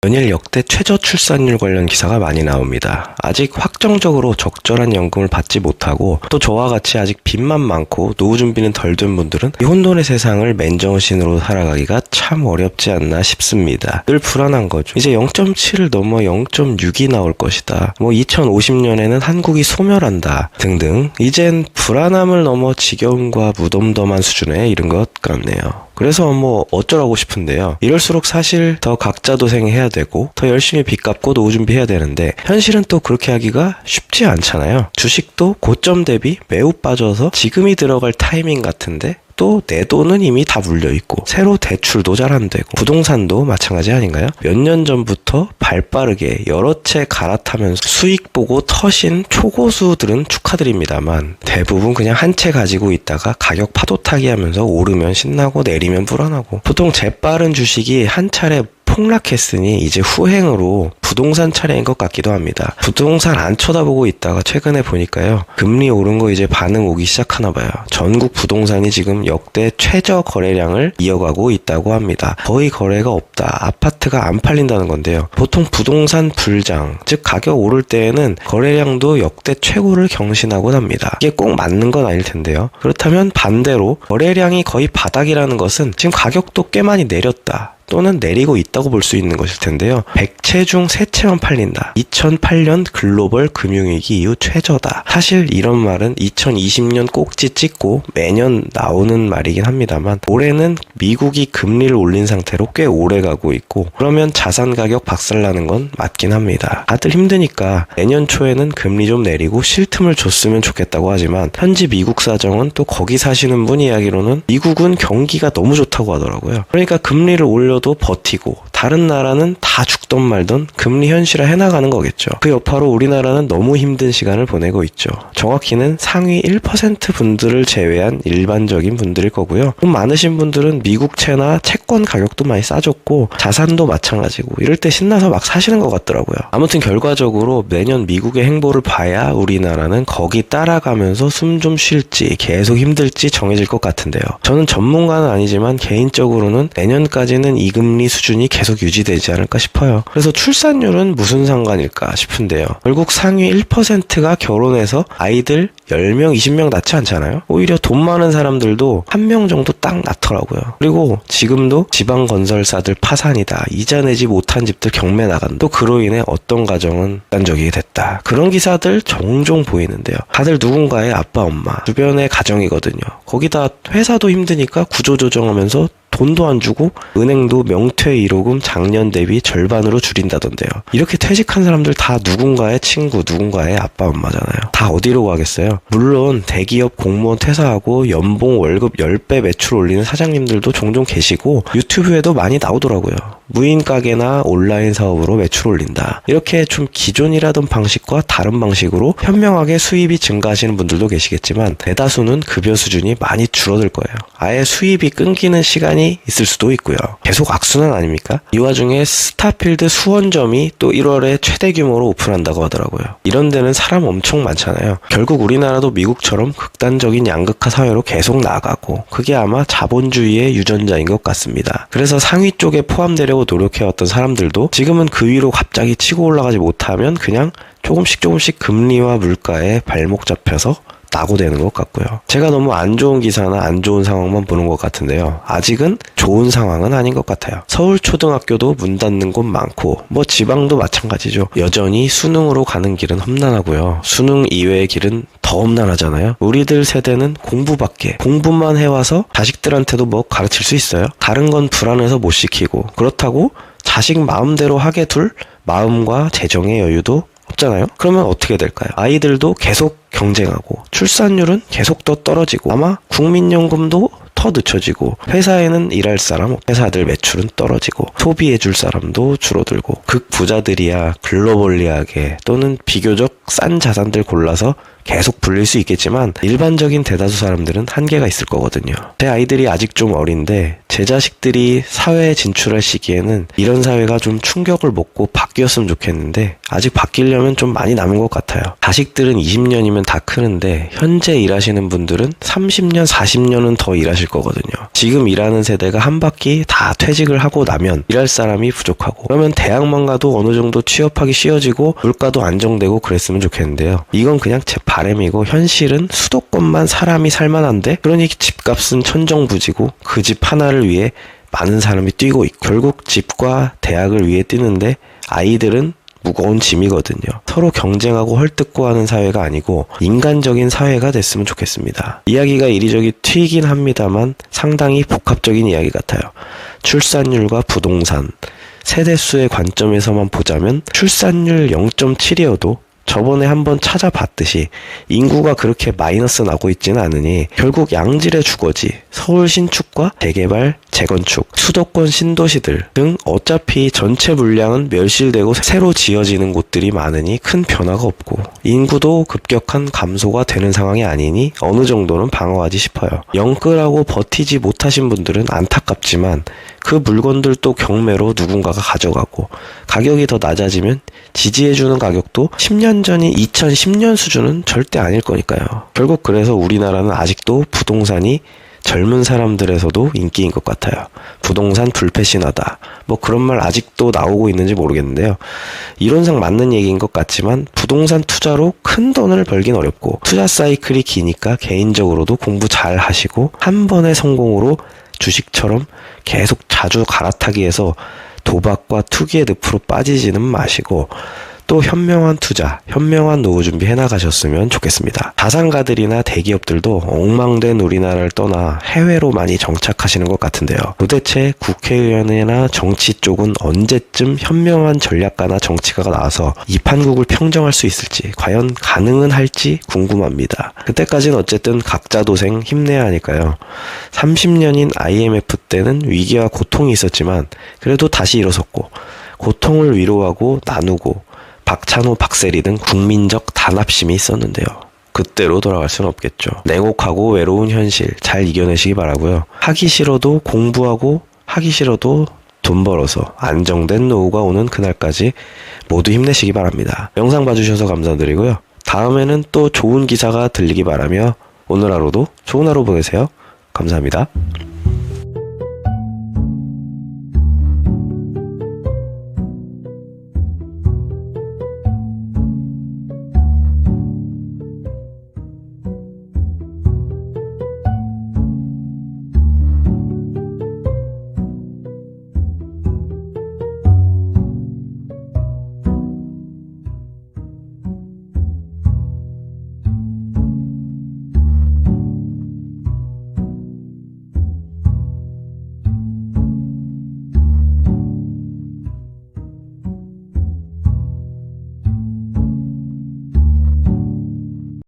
연일 역대 최저 출산율 관련 기사가 많이 나옵니다. 아직 확정적으로 적절한 연금을 받지 못하고 또 저와 같이 아직 빚만 많고 노후 준비는 덜 된 분들은 이 혼돈의 세상을 맨정신으로 살아가기가 참 어렵지 않나 싶습니다. 늘 불안한 거죠. 이제 0.7을 넘어 0.6이 나올 것이다. 2050년에는 한국이 소멸한다. 등등. 이젠 불안함을 넘어 지겨움과 무덤덤한 수준에 이른 것 같네요. 그래서 어쩌라고 싶은데요. 이럴수록 사실 더 각자 도생해야 되고 더 열심히 빚 갚고 노후 준비해야 되는데 현실은 또 그렇게 하기가 쉽지 않잖아요. 주식도 고점 대비 매우 빠져서 지금이 들어갈 타이밍 같은데 또 내 돈은 이미 다 물려있고 새로 대출도 잘 안 되고 부동산도 마찬가지 아닌가요? 몇 년 전부터 발빠르게 여러 채 갈아타면서 수익 보고 터신 초고수들은 축하드립니다만 대부분 그냥 한 채 가지고 있다가 가격 파도 타기 하면서 오르면 신나고 내리면 불안하고 보통 재빠른 주식이 한 차례 폭락했으니 이제 후행으로 부동산 차례인 것 같기도 합니다. 부동산 안 쳐다보고 있다가 최근에 보니까요. 금리 오른 거 이제 반응 오기 시작하나 봐요. 전국 부동산이 지금 역대 최저 거래량을 이어가고 있다고 합니다. 거의 거래가 없다. 아파트가 안 팔린다는 건데요. 보통 부동산 불장, 즉 가격 오를 때에는 거래량도 역대 최고를 경신하곤 합니다. 이게 꼭 맞는 건 아닐 텐데요. 그렇다면 반대로 거래량이 거의 바닥이라는 것은 지금 가격도 꽤 많이 내렸다. 또는 내리고 있다고 볼 수 있는 것일 텐데요. 100채 중 3채만 팔린다. 2008년 글로벌 금융위기 이후 최저다. 사실 이런 말은 2020년 꼭지 찍고 매년 나오는 말이긴 합니다만 올해는 미국이 금리를 올린 상태로 꽤 오래 가고 있고 그러면 자산 가격 박살나는 건 맞긴 합니다. 다들 힘드니까 내년 초에는 금리 좀 내리고 쉴 틈을 줬으면 좋겠다고 하지만 현지 미국 사정은 또 거기 사시는 분 이야기로는 미국은 경기가 너무 좋다고 하더라고요. 그러니까 금리를 올려 도 버티고 다른 나라는 다 죽던 말던 금리 현실화 해나가는 거겠죠. 그 여파로 우리나라는 너무 힘든 시간을 보내고 있죠. 정확히는 상위 1% 분들을 제외한 일반적인 분들일 거고요. 돈 많으신 분들은 미국채나 채권 가격도 많이 싸졌고 자산도 마찬가지고 이럴 때 신나서 막 사시는 것 같더라고요. 아무튼 결과적으로 내년 미국의 행보를 봐야 우리나라는 거기 따라가면서 숨 좀 쉴지 계속 힘들지 정해질 것 같은데요. 저는 전문가는 아니지만 개인적으로는 내년까지는 이 금리 수준이 계속 유지되지 않을까 싶어요. 그래서 출산율은 무슨 상관일까 싶은데요. 결국 상위 1%가 결혼해서 아이들 10명, 20명 낳지 않잖아요. 오히려 돈 많은 사람들도 1명 정도 딱 낳더라고요. 그리고 지금도 지방건설사들 파산이다. 이자 내지 못한 집들 경매 나간다. 또 그로 인해 어떤 가정은 극단적이게 됐다. 그런 기사들 종종 보이는데요. 다들 누군가의 아빠, 엄마, 주변의 가정이거든요. 거기다 회사도 힘드니까 구조조정하면서 돈도 안 주고 은행도 명퇴 1호금 작년 대비 절반으로 줄인다던데요. 이렇게 퇴직한 사람들 다 누군가의 친구, 누군가의 아빠, 엄마잖아요. 다 어디로 가겠어요? 물론 대기업 공무원 퇴사하고 연봉 월급 10배 매출 올리는 사장님들도 종종 계시고 유튜브에도 많이 나오더라고요. 무인 가게나 온라인 사업으로 매출 올린다. 이렇게 좀 기존이라던 방식과 다른 방식으로 현명하게 수입이 증가하시는 분들도 계시겠지만 대다수는 급여 수준이 많이 줄어들 거예요. 아예 수입이 끊기는 시간이 있을 수도 있고요. 계속 악순환 아닙니까? 이 와중에 스타필드 수원점이 또 1월에 최대 규모로 오픈한다고 하더라고요. 이런 데는 사람 엄청 많잖아요. 결국 우리나라도 미국처럼 극단적인 양극화 사회로 계속 나가고 그게 아마 자본주의의 유전자인 것 같습니다. 그래서 상위 쪽에 포함되려고 노력해왔던 사람들도 지금은 그 위로 갑자기 치고 올라가지 못하면 그냥 조금씩 금리와 물가에 발목 잡혀서 낙오되는 것 같고요. 제가 너무 안 좋은 기사나 안 좋은 상황만 보는 것 같은데요. 아직은 좋은 상황은 아닌 것 같아요. 서울 초등학교도 문 닫는 곳 많고 지방도 마찬가지죠. 여전히 수능으로 가는 길은 험난하고요. 수능 이외의 길은 더 험난하잖아요. 우리들 세대는 공부만 해와서 자식들한테도 가르칠 수 있어요? 다른 건 불안해서 못 시키고 그렇다고 자식 마음대로 하게 둘 마음과 재정의 여유도 없잖아요. 그러면 어떻게 될까요? 아이들도 계속 경쟁하고 출산율은 계속 더 떨어지고 아마 국민연금도 더 늦춰지고 회사에는 일할 사람, 회사들 매출은 떨어지고 소비해줄 사람도 줄어들고 극부자들이야 글로벌리하게 또는 비교적 싼 자산들 골라서 계속 불릴 수 있겠지만 일반적인 대다수 사람들은 한계가 있을 거거든요. 제 아이들이 아직 좀 어린데 제 자식들이 사회에 진출할 시기에는 이런 사회가 좀 충격을 먹고 바뀌었으면 좋겠는데 아직 바뀌려면 좀 많이 남은 것 같아요. 자식들은 20년이면 다 크는데 현재 일하시는 분들은 30년, 40년은 더 일하실 거거든요. 지금 일하는 세대가 한 바퀴 다 퇴직을 하고 나면 일할 사람이 부족하고 그러면 대학만 가도 어느 정도 취업하기 쉬워지고 물가도 안정되고 그랬으면 좋겠는데요. 이건 그냥 제 바람이고 현실은 수도권만 사람이 살만한데 그러니 집값은 천정부지고 그 집 하나를 위해 많은 사람이 뛰고 있고 결국 집과 대학을 위해 뛰는데 아이들은 무거운 짐이거든요. 서로 경쟁하고 헐뜯고 하는 사회가 아니고 인간적인 사회가 됐으면 좋겠습니다. 이야기가 이리저리 튀긴 합니다만 상당히 복합적인 이야기 같아요. 출산율과 부동산, 세대수의 관점에서만 보자면 출산율 0.7이어도 저번에 한번 찾아봤듯이 인구가 그렇게 마이너스 나고 있지는 않으니 결국 양질의 주거지, 서울 신축과 재개발, 재건축, 수도권 신도시들 등 어차피 전체 물량은 멸실되고 새로 지어지는 곳들이 많으니 큰 변화가 없고 인구도 급격한 감소가 되는 상황이 아니니 어느 정도는 방어하지 싶어요. 영끌하고 버티지 못하신 분들은 안타깝지만 그 물건들도 경매로 누군가가 가져가고 가격이 더 낮아지면 지지해주는 가격도 10년 전이 2010년 수준은 절대 아닐 거니까요. 결국 그래서 우리나라는 아직도 부동산이 젊은 사람들에서도 인기인 것 같아요. 부동산 불패신하다. 뭐 그런 말 아직도 나오고 있는지 모르겠는데요. 이론상 맞는 얘기인 것 같지만 부동산 투자로 큰 돈을 벌긴 어렵고 투자 사이클이 기니까 개인적으로도 공부 잘 하시고 한 번의 성공으로 주식처럼 계속 자주 갈아타기해서 도박과 투기의 늪으로 빠지지는 마시고 또 현명한 투자, 현명한 노후 준비 해나가셨으면 좋겠습니다. 자산가들이나 대기업들도 엉망된 우리나라를 떠나 해외로 많이 정착하시는 것 같은데요. 도대체 국회의원이나 정치 쪽은 언제쯤 현명한 전략가나 정치가가 나와서 이 판국을 평정할 수 있을지 과연 가능은 할지 궁금합니다. 그때까지는 어쨌든 각자 도생 힘내야 하니까요. 30년인 IMF 때는 위기와 고통이 있었지만 그래도 다시 일어섰고 고통을 위로하고 나누고 박찬호, 박세리 등 국민적 단합심이 있었는데요. 그때로 돌아갈 수는 없겠죠. 냉혹하고 외로운 현실 잘 이겨내시기 바라고요. 하기 싫어도 공부하고 하기 싫어도 돈 벌어서 안정된 노후가 오는 그날까지 모두 힘내시기 바랍니다. 영상 봐주셔서 감사드리고요. 다음에는 또 좋은 기사가 들리기 바라며 오늘 하루도 좋은 하루 보내세요. 감사합니다.